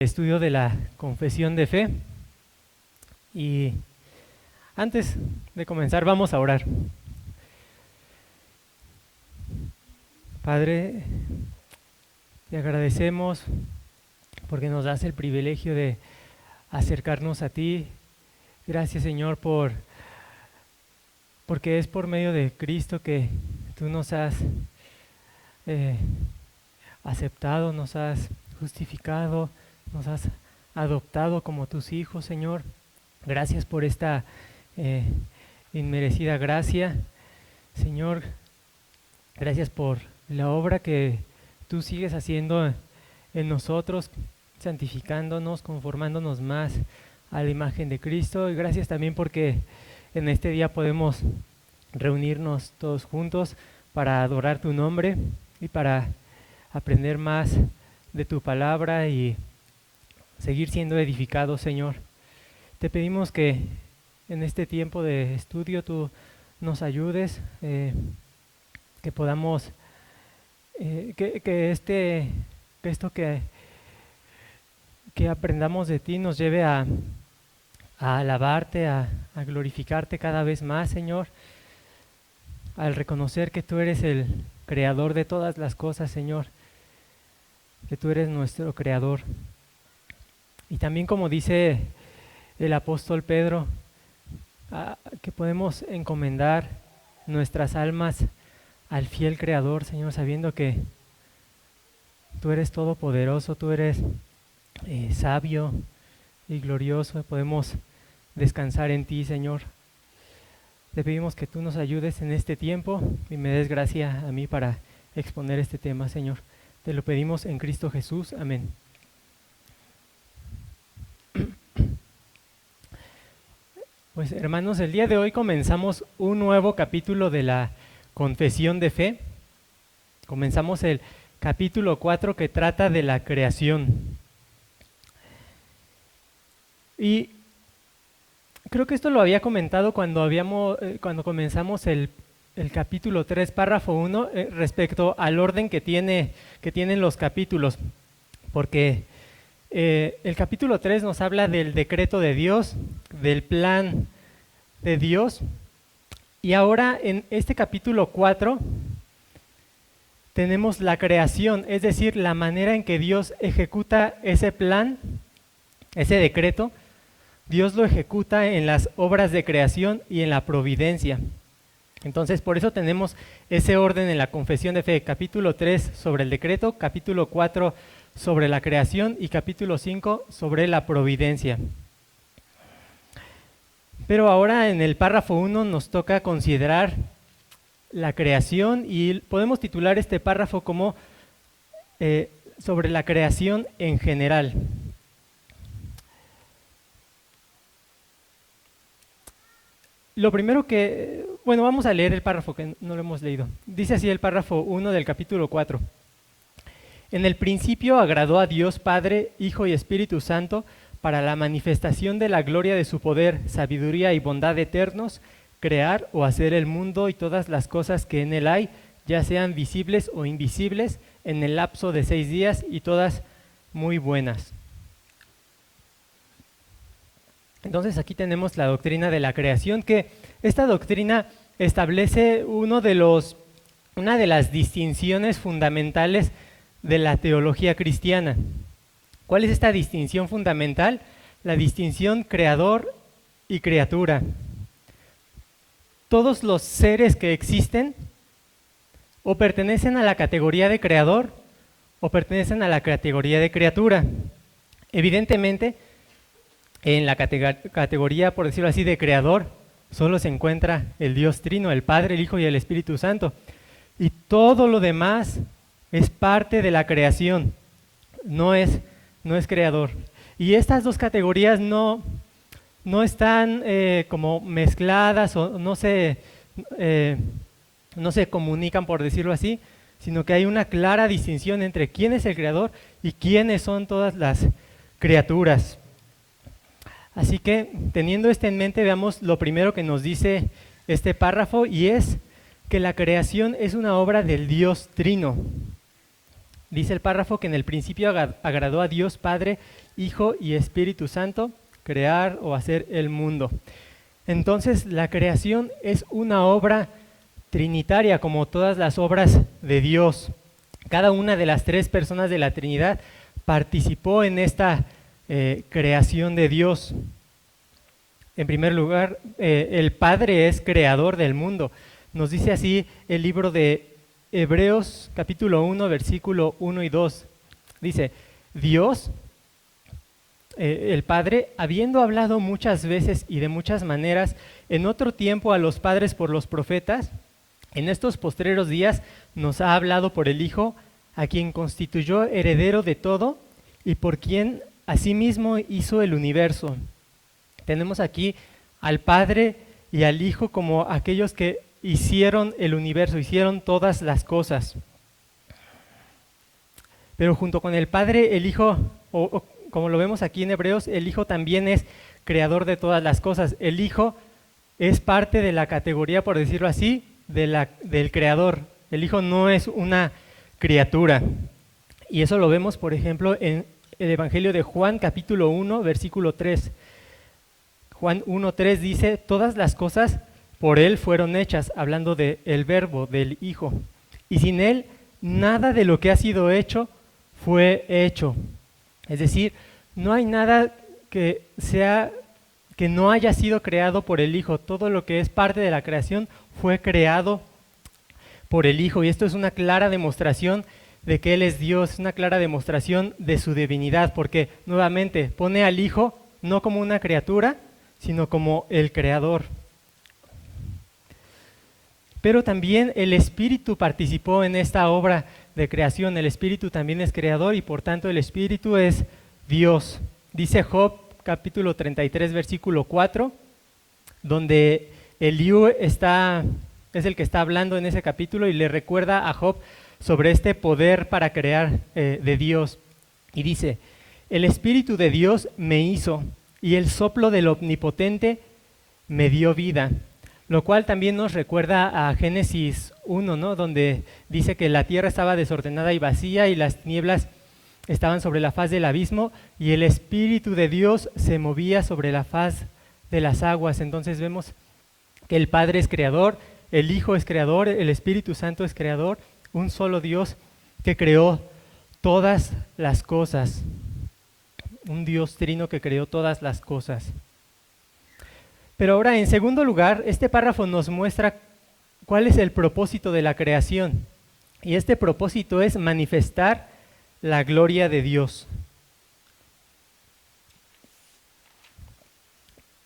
Estudio de la confesión de fe. Y antes de comenzar vamos a orar. Padre, te agradecemos porque nos das el privilegio de acercarnos a ti. Gracias, Señor, porque es por medio de Cristo que tú nos has aceptado, nos has justificado, nos has adoptado como tus hijos, Señor. Gracias por esta inmerecida gracia, Señor. Gracias por la obra que tú sigues haciendo en nosotros, santificándonos, conformándonos más a la imagen de Cristo. Y gracias también porque en este día podemos reunirnos todos juntos para adorar tu nombre y para aprender más de tu palabra y seguir siendo edificados, Señor. Te pedimos que en este tiempo de estudio tú nos ayudes, que podamos, que esto que aprendamos de ti nos lleve a alabarte, a glorificarte cada vez más, Señor, al reconocer que tú eres el creador de todas las cosas, Señor, que tú eres nuestro creador. Y también, como dice el apóstol Pedro, que podemos encomendar nuestras almas al fiel Creador, Señor, sabiendo que tú eres todopoderoso, tú eres sabio y glorioso. Podemos descansar en ti, Señor. Te pedimos que tú nos ayudes en este tiempo y me des gracia a mí para exponer este tema, Señor. Te lo pedimos en Cristo Jesús. Amén. Pues hermanos, el día de hoy comenzamos un nuevo capítulo de la confesión de fe. Comenzamos el capítulo 4 que trata de la creación. Y creo que esto lo había comentado cuando comenzamos el capítulo 3, párrafo 1, respecto al orden que tienen los capítulos. Porque el capítulo 3 nos habla del decreto de Dios, del plan de Dios, y ahora en este capítulo 4 tenemos la creación, es decir, la manera en que Dios ejecuta ese plan, ese decreto. Dios lo ejecuta en las obras de creación y en la providencia. Entonces, por eso tenemos ese orden en la confesión de fe: capítulo 3 sobre el decreto, capítulo 4 sobre la creación y capítulo 5 sobre la providencia. Pero ahora en el párrafo 1 nos toca considerar la creación y podemos titular este párrafo como sobre la creación en general. Lo primero vamos a leer el párrafo que no lo hemos leído. Dice así el párrafo 1 del capítulo 4. En el principio agradó a Dios Padre, Hijo y Espíritu Santo para la manifestación de la gloria de su poder, sabiduría y bondad eternos, crear o hacer el mundo y todas las cosas que en él hay, ya sean visibles o invisibles, en el lapso de 6 días y todas muy buenas. Entonces aquí tenemos la doctrina de la creación, que esta doctrina establece una de las distinciones fundamentales de la teología cristiana. ¿Cuál es esta distinción fundamental? La distinción creador y criatura. Todos los seres que existen o pertenecen a la categoría de creador o pertenecen a la categoría de criatura. Evidentemente, en la categoría, por decirlo así, de creador, solo se encuentra el Dios Trino, el Padre, el Hijo y el Espíritu Santo. Y todo lo demás es parte de la creación, no es creador. Y estas dos categorías no están como mezcladas o no se comunican, por decirlo así, sino que hay una clara distinción entre quién es el creador y quiénes son todas las criaturas. Así que, teniendo esto en mente, veamos lo primero que nos dice este párrafo, y es que la creación es una obra del Dios Trino. Dice el párrafo que en el principio agradó a Dios Padre, Hijo y Espíritu Santo crear o hacer el mundo. Entonces la creación es una obra trinitaria, como todas las obras de Dios. Cada una de las tres personas de la Trinidad participó en esta creación de Dios. En primer lugar, el Padre es creador del mundo. Nos dice así el libro de Hebreos capítulo 1, versículo 1 y 2. Dice, Dios, el Padre, habiendo hablado muchas veces y de muchas maneras en otro tiempo a los padres por los profetas, en estos postreros días nos ha hablado por el Hijo, a quien constituyó heredero de todo y por quien asimismo hizo el universo. Tenemos aquí al Padre y al Hijo como aquellos que hicieron el universo, hicieron todas las cosas. Pero junto con el Padre, el Hijo, como lo vemos aquí en Hebreos, el Hijo también es creador de todas las cosas. El Hijo es parte de la categoría, por decirlo así, del Creador. El Hijo no es una criatura. Y eso lo vemos, por ejemplo, en el Evangelio de Juan, capítulo 1, versículo 3. Juan 1:3 dice, todas las cosas por Él fueron hechas, hablando del Verbo, del Hijo. Y sin Él, nada de lo que ha sido hecho fue hecho. Es decir, no hay nada que no haya sido creado por el Hijo. Todo lo que es parte de la creación fue creado por el Hijo. Y esto es una clara demostración de que Él es Dios, una clara demostración de su divinidad, porque nuevamente pone al Hijo no como una criatura, sino como el Creador. Pero también el Espíritu participó en esta obra de creación. El Espíritu también es creador y por tanto el Espíritu es Dios. Dice Job capítulo 33 versículo 4, donde Eliú es el que está hablando en ese capítulo y le recuerda a Job sobre este poder para crear de Dios. Y dice, el Espíritu de Dios me hizo y el soplo del Omnipotente me dio vida. Lo cual también nos recuerda a Génesis 1, ¿no? Donde dice que la tierra estaba desordenada y vacía y las nieblas estaban sobre la faz del abismo y el Espíritu de Dios se movía sobre la faz de las aguas. Entonces vemos que el Padre es creador, el Hijo es creador, el Espíritu Santo es creador, un solo Dios que creó todas las cosas. Un Dios trino que creó todas las cosas. Pero ahora, en segundo lugar, este párrafo nos muestra cuál es el propósito de la creación. Y este propósito es manifestar la gloria de Dios.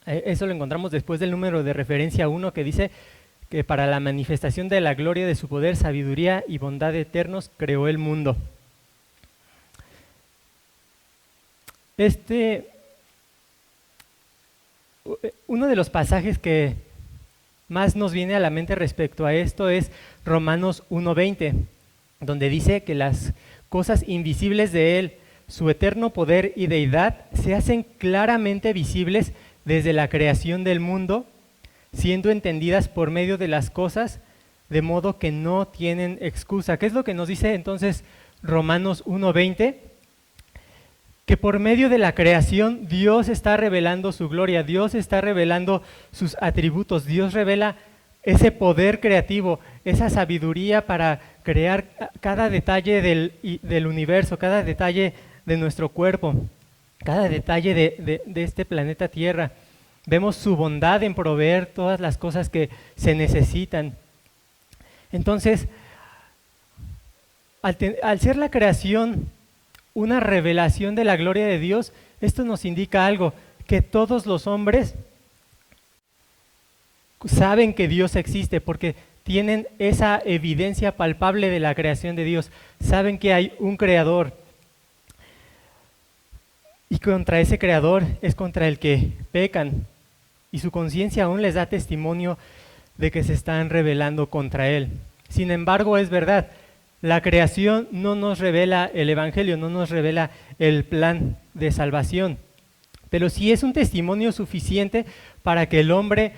Eso lo encontramos después del número de referencia 1 que dice que para la manifestación de la gloria de su poder, sabiduría y bondad eternos creó el mundo. Uno de los pasajes que más nos viene a la mente respecto a esto es Romanos 1:20, donde dice que las cosas invisibles de Él, su eterno poder y deidad, se hacen claramente visibles desde la creación del mundo, siendo entendidas por medio de las cosas, de modo que no tienen excusa. ¿Qué es lo que nos dice entonces Romanos 1:20? Que por medio de la creación Dios está revelando su gloria, Dios está revelando sus atributos, Dios revela ese poder creativo, esa sabiduría para crear cada detalle del universo, cada detalle de nuestro cuerpo, cada detalle de este planeta Tierra. Vemos su bondad en proveer todas las cosas que se necesitan. Entonces, al ser la creación una revelación de la gloria de Dios, esto nos indica algo, que todos los hombres saben que Dios existe porque tienen esa evidencia palpable de la creación de Dios, saben que hay un creador y contra ese creador es contra el que pecan y su conciencia aún les da testimonio de que se están rebelando contra él. Sin embargo, es verdad, la creación no nos revela el Evangelio, no nos revela el plan de salvación, pero sí es un testimonio suficiente para que el hombre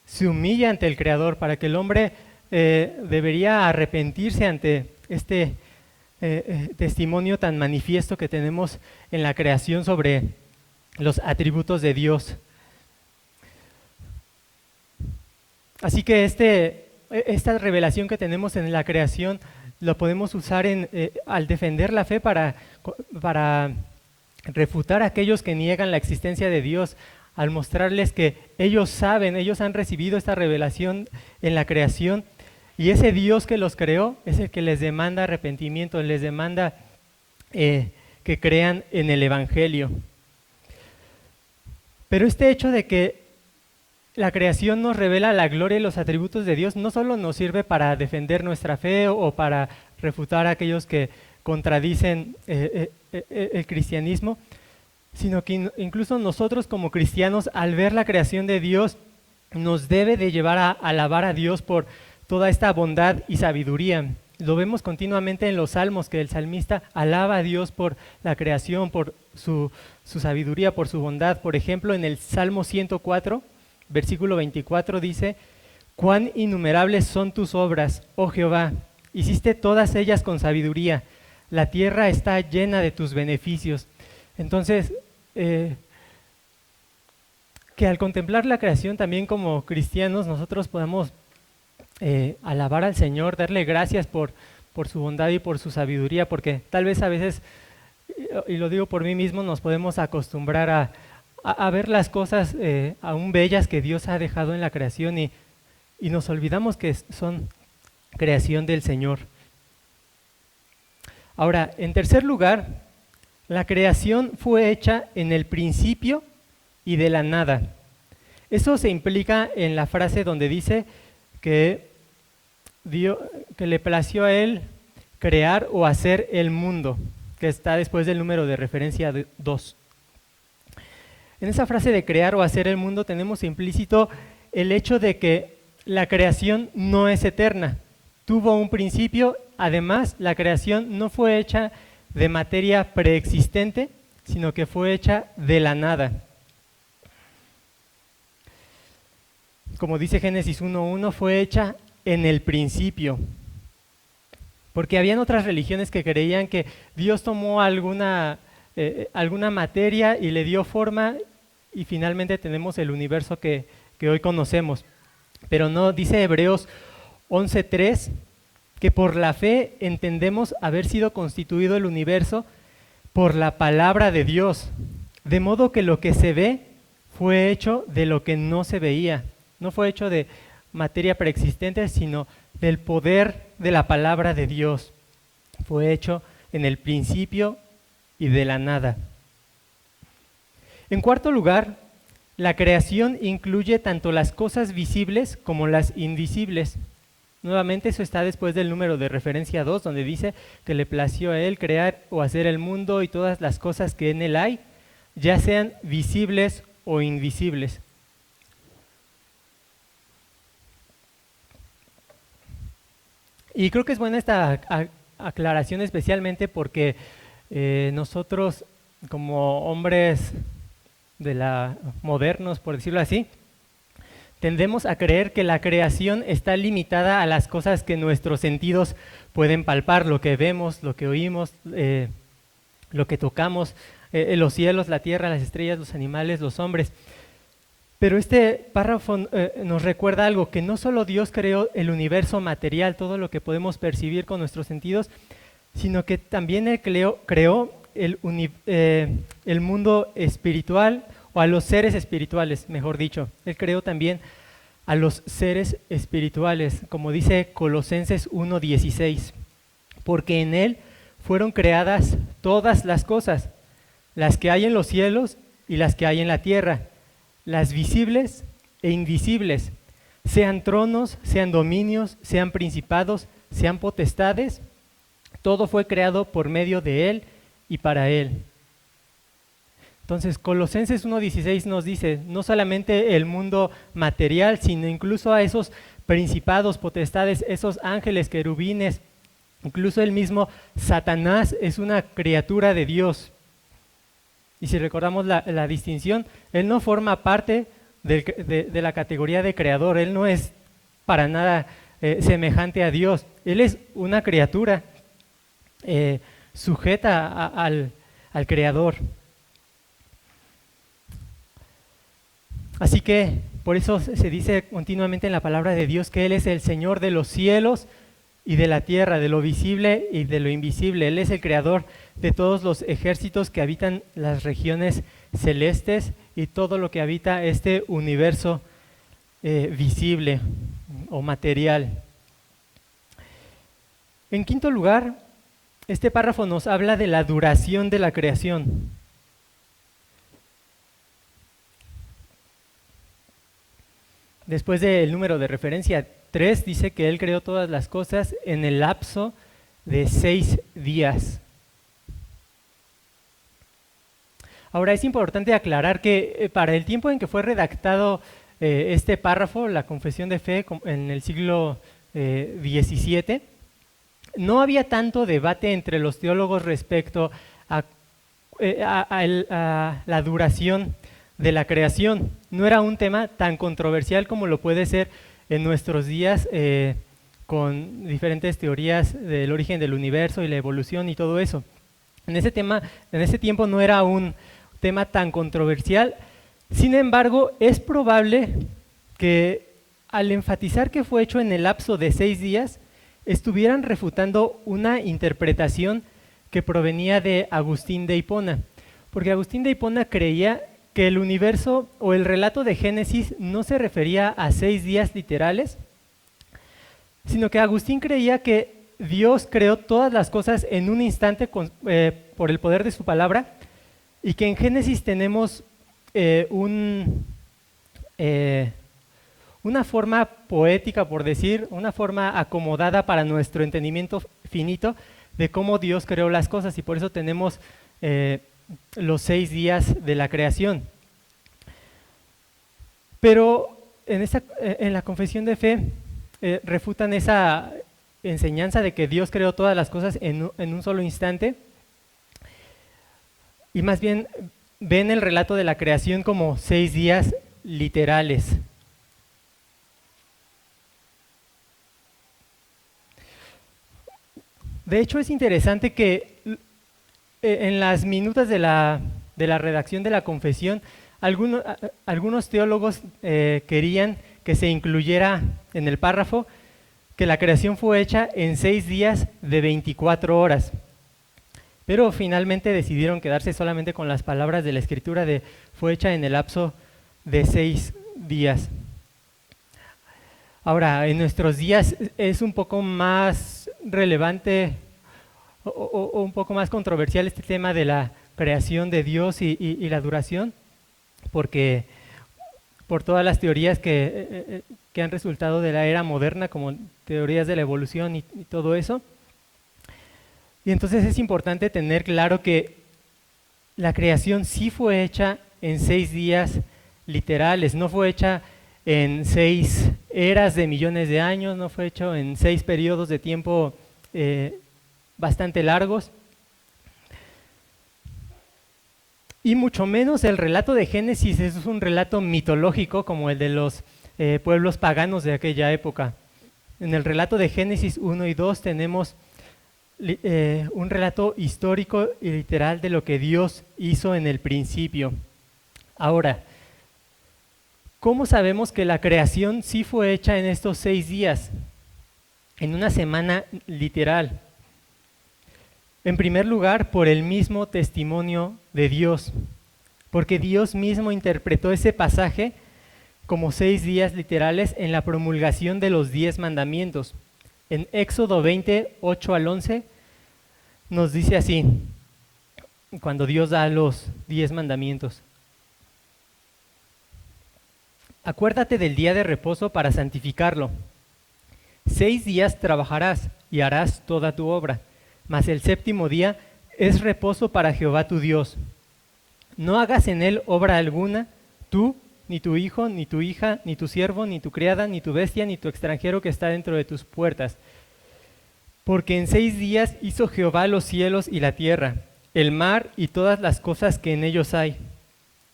se humille ante el Creador, para que el hombre debería arrepentirse ante este testimonio tan manifiesto que tenemos en la creación sobre los atributos de Dios. Así que esta revelación que tenemos en la creación lo podemos usar al defender la fe para refutar a aquellos que niegan la existencia de Dios, al mostrarles que ellos saben, ellos han recibido esta revelación en la creación, y ese Dios que los creó es el que les demanda arrepentimiento, les demanda que crean en el Evangelio. Pero este hecho de que la creación nos revela la gloria y los atributos de Dios no solo nos sirve para defender nuestra fe o para refutar a aquellos que contradicen el cristianismo, sino que incluso nosotros como cristianos, al ver la creación de Dios, nos debe de llevar a alabar a Dios por toda esta bondad y sabiduría. Lo vemos continuamente en los salmos, que el salmista alaba a Dios por la creación, por su sabiduría, por su bondad. Por ejemplo, en el Salmo 104, versículo 24 dice: «Cuán innumerables son tus obras, oh Jehová, hiciste todas ellas con sabiduría, la tierra está llena de tus beneficios». Entonces, que al contemplar la creación también como cristianos nosotros podamos alabar al Señor, darle gracias por su bondad y por su sabiduría, porque tal vez a veces, y lo digo por mí mismo, nos podemos acostumbrar a ver las cosas aún bellas que Dios ha dejado en la creación y nos olvidamos que son creación del Señor. Ahora, en tercer lugar, la creación fue hecha en el principio y de la nada. Eso se implica en la frase donde dice que le plació a él crear o hacer el mundo, que está después del número de referencia 2. En esa frase de crear o hacer el mundo tenemos implícito el hecho de que la creación no es eterna, tuvo un principio. Además, la creación no fue hecha de materia preexistente, sino que fue hecha de la nada. Como dice Génesis 1:1, fue hecha en el principio. Porque habían otras religiones que creían que Dios tomó alguna materia y le dio forma, y finalmente tenemos el universo que hoy conocemos. Pero no, dice Hebreos 11:3, que por la fe entendemos haber sido constituido el universo por la palabra de Dios, de modo que lo que se ve fue hecho de lo que no se veía. No fue hecho de materia preexistente, sino del poder de la palabra de Dios. Fue hecho en el principio y de la nada. En cuarto lugar, la creación incluye tanto las cosas visibles como las invisibles. Nuevamente eso está después del número de referencia 2, donde dice que le plació a él crear o hacer el mundo y todas las cosas que en él hay, ya sean visibles o invisibles. Y creo que es buena esta aclaración, especialmente porque nosotros como hombres modernos, por decirlo así, tendemos a creer que la creación está limitada a las cosas que nuestros sentidos pueden palpar, lo que vemos, lo que oímos, lo que tocamos, los cielos, la tierra, las estrellas, los animales, los hombres. Pero este párrafo nos recuerda algo, que no solo Dios creó el universo material, todo lo que podemos percibir con nuestros sentidos, sino que también Él creó el mundo espiritual, o a los seres espirituales, mejor dicho. Él creó también a los seres espirituales, como dice Colosenses 1:16, porque en Él fueron creadas todas las cosas, las que hay en los cielos y las que hay en la tierra, las visibles e invisibles, sean tronos, sean dominios, sean principados, sean potestades, todo fue creado por medio de Él y para Él. Entonces, Colosenses 1:16 nos dice, no solamente el mundo material, sino incluso a esos principados, potestades, esos ángeles, querubines, incluso el mismo Satanás es una criatura de Dios. Y si recordamos la distinción, él no forma parte de la categoría de creador, él no es para nada semejante a Dios, él es una criatura. sujeta al Creador. Así que por eso se dice continuamente en la palabra de Dios que Él es el Señor de los cielos y de la tierra, de lo visible y de lo invisible. Él es el creador de todos los ejércitos que habitan las regiones celestes y todo lo que habita este universo visible o material. En quinto lugar, este párrafo nos habla de la duración de la creación. Después del número de referencia 3, dice que Él creó todas las cosas en el lapso de 6 días. Ahora, es importante aclarar que para el tiempo en que fue redactado este párrafo, la confesión de fe, en el siglo XVII, no había tanto debate entre los teólogos respecto a la duración de la creación. No era un tema tan controversial como lo puede ser en nuestros días con diferentes teorías del origen del universo y la evolución y todo eso. En ese tiempo no era un tema tan controversial. Sin embargo, es probable que al enfatizar que fue hecho en el lapso de 6 días, estuvieran refutando una interpretación que provenía de Agustín de Hipona. Porque Agustín de Hipona creía que el universo o el relato de Génesis no se refería a 6 días literales, sino que Agustín creía que Dios creó todas las cosas en un instante por el poder de su palabra, y que en Génesis tenemos una forma poética, por decir, una forma acomodada para nuestro entendimiento finito de cómo Dios creó las cosas, y por eso tenemos los 6 días de la creación. Pero en la confesión de fe refutan esa enseñanza de que Dios creó todas las cosas en un solo instante, y más bien ven el relato de la creación como 6 días literales. De hecho, es interesante que en las minutas de la redacción de la confesión, algunos teólogos querían que se incluyera en el párrafo que la creación fue hecha en 6 días de 24 horas. Pero finalmente decidieron quedarse solamente con las palabras de la Escritura de fue hecha en el lapso de 6 días. Ahora, en nuestros días es un poco más relevante o un poco más controversial este tema de la creación de Dios y la duración, porque por todas las teorías que han resultado de la era moderna, como teorías de la evolución y todo eso. Y entonces es importante tener claro que la creación sí fue hecha en 6 días literales, no fue hecha en 6 eras de millones de años, no fue hecho en 6 periodos de tiempo bastante largos. Y mucho menos el relato de Génesis es un relato mitológico como el de los pueblos paganos de aquella época. En el relato de Génesis 1 y 2 tenemos un relato histórico y literal de lo que Dios hizo en el principio. Ahora, ¿cómo sabemos que la creación sí fue hecha en estos 6 días? En una semana literal. En primer lugar, por el mismo testimonio de Dios, porque Dios mismo interpretó ese pasaje como 6 días literales en la promulgación de los 10 mandamientos. En Éxodo 20, 8 al 11, nos dice así, cuando Dios da los 10 mandamientos. Acuérdate del día de reposo para santificarlo. 6 días trabajarás y harás toda tu obra, mas el séptimo día es reposo para Jehová tu Dios. No hagas en él obra alguna, tú, ni tu hijo, ni tu hija, ni tu siervo, ni tu criada, ni tu bestia, ni tu extranjero que está dentro de tus puertas. Porque en 6 días hizo Jehová los cielos y la tierra, el mar y todas las cosas que en ellos hay,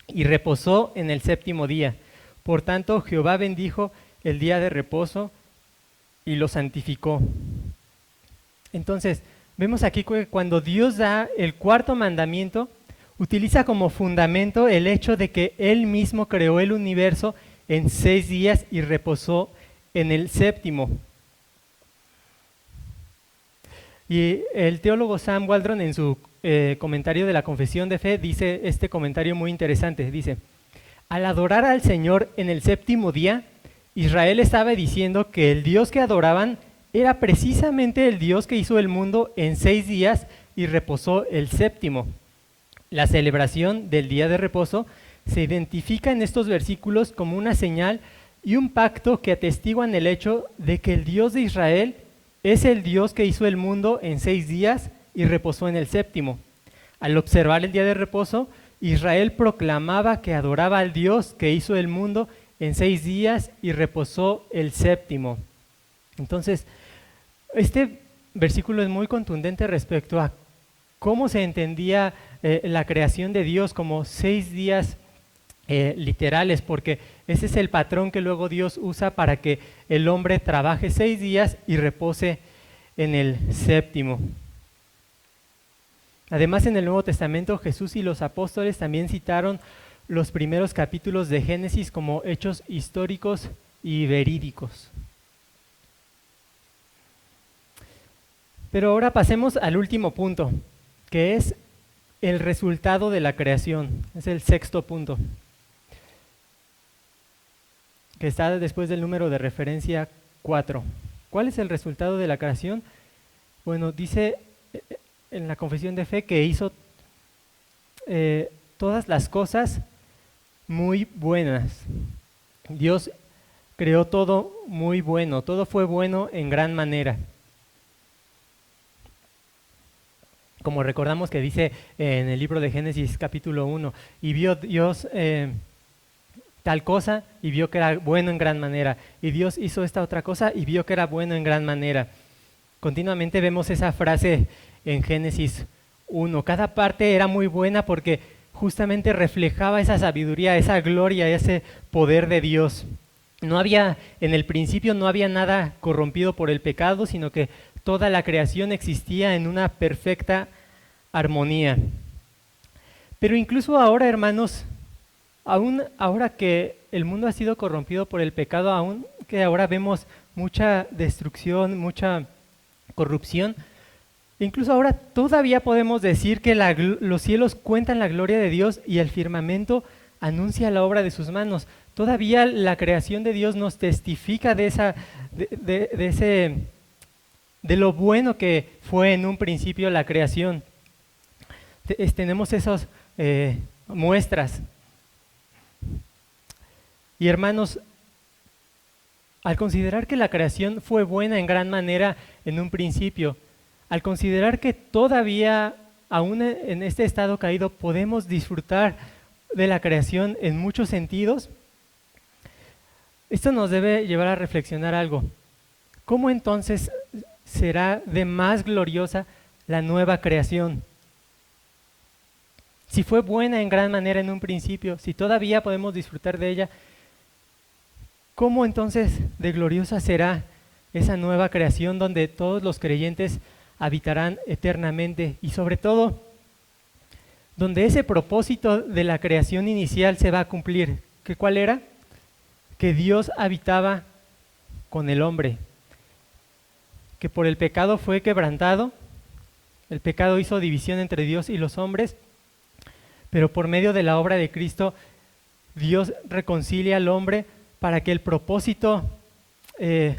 y reposó en el séptimo día. Por tanto, Jehová bendijo el día de reposo y lo santificó. Entonces, vemos aquí que cuando Dios da el cuarto mandamiento, utiliza como fundamento el hecho de que Él mismo creó el universo en 6 días y reposó en el séptimo. Y el teólogo Sam Waldron en su comentario de la Confesión de Fe dice este comentario muy interesante. Dice, al adorar al Señor en el séptimo día, Israel estaba diciendo que el Dios que adoraban era precisamente el Dios que hizo el mundo en 6 días y reposó el séptimo. La celebración del día de reposo se identifica en estos versículos como una señal y un pacto que atestiguan el hecho de que el Dios de Israel es el Dios que hizo el mundo en 6 días y reposó en el séptimo. Al observar el día de reposo, Israel proclamaba que adoraba al Dios que hizo el mundo en 6 días y reposó el séptimo. Entonces, este versículo es muy contundente respecto a cómo se entendía la creación de Dios como 6 días literales, porque ese es el patrón que luego Dios usa para que el hombre trabaje 6 días y repose en el séptimo. Además, en el Nuevo Testamento, Jesús y los apóstoles también citaron los primeros capítulos de Génesis como hechos históricos y verídicos. Pero ahora pasemos al último punto, que es el resultado de la creación. Es el sexto punto, que está después del número de referencia 4. ¿Cuál es el resultado de la creación? Bueno, dice en la Confesión de Fe que hizo todas las cosas muy buenas. Dios creó todo muy bueno, todo fue bueno en gran manera. Como recordamos que dice en el libro de Génesis capítulo 1, y vio Dios tal cosa y vio que era bueno en gran manera, y Dios hizo esta otra cosa y vio que era bueno en gran manera. Continuamente vemos esa frase en Génesis 1, cada parte era muy buena porque justamente reflejaba esa sabiduría, esa gloria, ese poder de Dios. No había, en el principio no había nada corrompido por el pecado, sino que toda la creación existía en una perfecta armonía. Pero incluso ahora, hermanos, aún ahora que el mundo ha sido corrompido por el pecado, aún que ahora vemos mucha destrucción, mucha corrupción, incluso ahora todavía podemos decir que los cielos cuentan la gloria de Dios y el firmamento anuncia la obra de sus manos. Todavía la creación de Dios nos testifica de lo bueno que fue en un principio la creación. Tenemos esas muestras. Y hermanos, al considerar que la creación fue buena en gran manera en un principio, al considerar que todavía, aún en este estado caído, podemos disfrutar de la creación en muchos sentidos, esto nos debe llevar a reflexionar algo. ¿Cómo entonces será de más gloriosa la nueva creación? Si fue buena en gran manera en un principio, si todavía podemos disfrutar de ella, ¿cómo entonces de gloriosa será esa nueva creación donde todos los creyentes habitarán eternamente y sobre todo donde ese propósito de la creación inicial se va a cumplir? ¿Cuál era? Que Dios habitaba con el hombre, que por el pecado fue quebrantado, el pecado hizo división entre Dios y los hombres, pero por medio de la obra de Cristo, Dios reconcilia al hombre para que el propósito que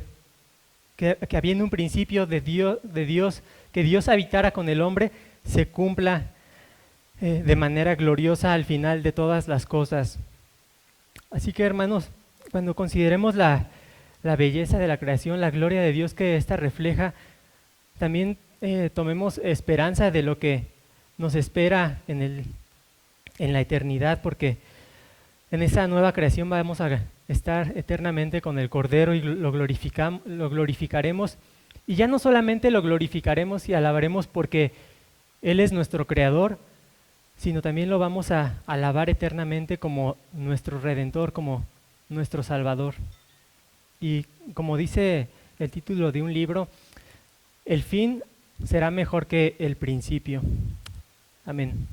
había en un principio de Dios, que Dios habitara con el hombre, se cumpla de manera gloriosa al final de todas las cosas. Así que, hermanos, cuando consideremos la belleza de la creación, la gloria de Dios que ésta refleja, también tomemos esperanza de lo que nos espera en la eternidad, porque en esa nueva creación vamos a estar eternamente con el Cordero y lo glorificaremos. Y ya no solamente lo glorificaremos y alabaremos porque Él es nuestro Creador, sino también lo vamos a alabar eternamente como nuestro Redentor, como nuestro Salvador. Y como dice el título de un libro, el fin será mejor que el principio. Amén.